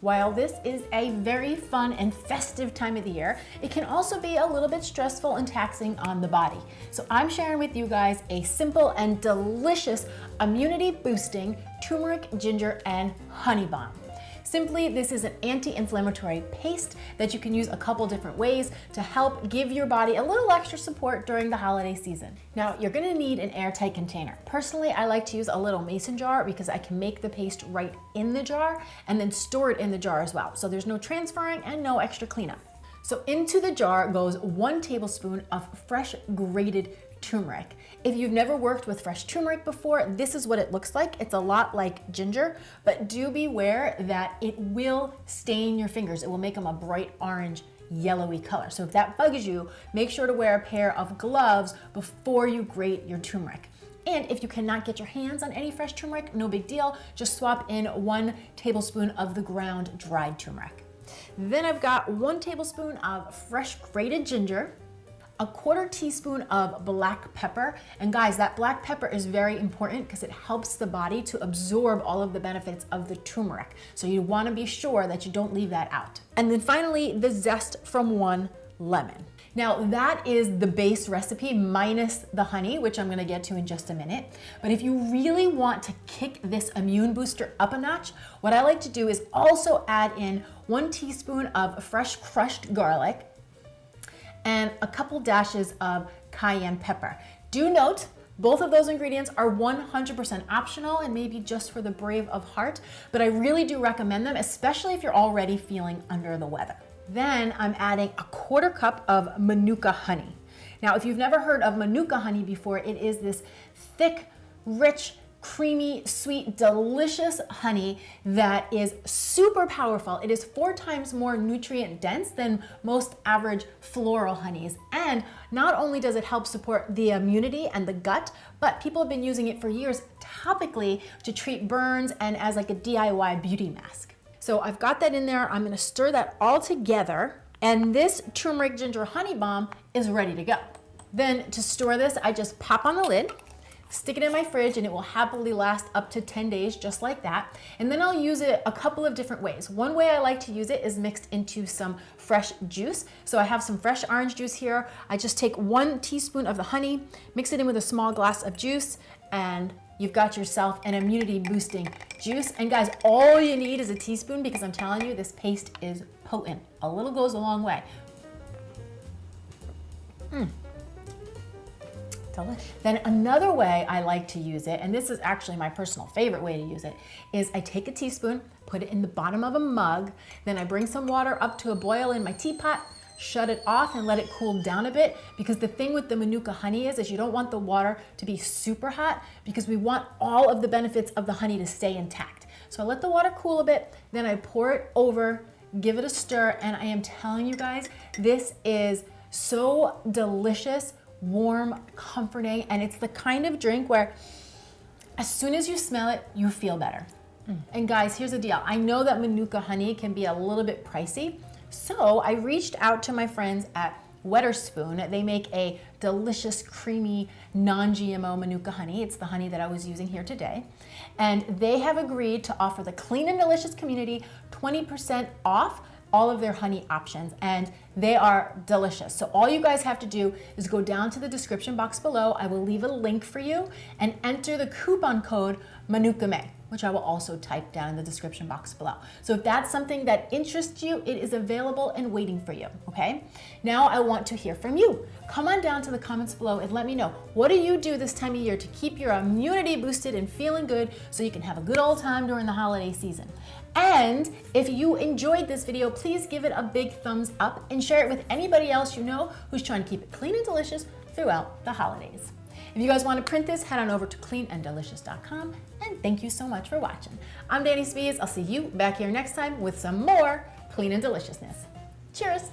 While this is a very fun and festive time of the year, it can also be a little bit stressful and taxing on the body. So I'm sharing with you guys a simple and delicious immunity boosting turmeric, ginger, and honey balm. Simply, this is an anti-inflammatory paste that you can use a couple different ways to help give your body a little extra support during the holiday season. Now, you're gonna need an airtight container. Personally, I like to use a little mason jar because I can make the paste right in the jar and then store it in the jar as well. So there's no transferring and no extra cleanup. So into the jar goes 1 tablespoon of fresh grated turmeric. If you've never worked with fresh turmeric before, this is what it looks like. It's a lot like ginger, but do beware that it will stain your fingers. It will make them a bright orange, yellowy color. So if that bugs you, make sure to wear a pair of gloves before you grate your turmeric. And if you cannot get your hands on any fresh turmeric, no big deal. Just swap in 1 tablespoon of the ground dried turmeric. Then I've got 1 tablespoon of fresh grated ginger, a 1/4 teaspoon of black pepper. And guys, that black pepper is very important because it helps the body to absorb all of the benefits of the turmeric. So you want to be sure that you don't leave that out. And then finally, the zest from 1 lemon. Now that is the base recipe minus the honey, which I'm gonna get to in just a minute. But if you really want to kick this immune booster up a notch, what I like to do is also add in 1 teaspoon of fresh crushed garlic and a couple dashes of cayenne pepper. Do note, both of those ingredients are 100% optional and maybe just for the brave of heart, but I really do recommend them, especially if you're already feeling under the weather. Then I'm adding a 1/4 cup of Manuka honey. Now, if you've never heard of Manuka honey before, it is this thick, rich, creamy, sweet, delicious honey that is super powerful. It is 4 times more nutrient dense than most average floral honeys. And not only does it help support the immunity and the gut, but people have been using it for years topically to treat burns and as like a DIY beauty mask. So I've got that in there. I'm gonna stir that all together. And this turmeric ginger honey balm is ready to go. Then to store this, I just pop on the lid, stick it in my fridge, and it will happily last up to 10 days just like that. And then I'll use it a couple of different ways. One way I like to use it is mixed into some fresh juice. So I have some fresh orange juice here. I just take 1 teaspoon of the honey, mix it in with a small glass of juice, and you've got yourself an immunity boosting juice. And guys, all you need is a teaspoon because I'm telling you, this paste is potent. A little goes a long way. Delicious. Then another way I like to use it, and this is actually my personal favorite way to use it, is I take a teaspoon, put it in the bottom of a mug, then I bring some water up to a boil in my teapot, shut it off and let it cool down a bit, because the thing with the Manuka honey is you don't want the water to be super hot because we want all of the benefits of the honey to stay intact. So I let the water cool a bit, then I pour it over, give it a stir, and I am telling you guys, this is so delicious, warm, comforting, and it's the kind of drink where as soon as you smell it, you feel better. And guys, here's the deal. I know that Manuka honey can be a little bit pricey, so I reached out to my friends at LwhsoO. They make a delicious, creamy, non-GMO Manuka honey. It's the honey that I was using here today. And they have agreed to offer the Clean and Delicious community 20% off all of their honey options, and they are delicious. So all you guys have to do is go down to the description box below. I will leave a link for you and enter the coupon code MANUKAME, which I will also type down in the description box below. So if that's something that interests you, it is available and waiting for you, okay? Now I want to hear from you. Come on down to the comments below and let me know, what do you do this time of year to keep your immunity boosted and feeling good so you can have a good old time during the holiday season? And if you enjoyed this video, please give it a big thumbs up and share it with anybody else you know who's trying to keep it clean and delicious throughout the holidays. If you guys want to print this, head on over to cleananddelicious.com, and thank you so much for watching. I'm Danny Spies. I'll see you back here next time with some more clean and deliciousness. Cheers!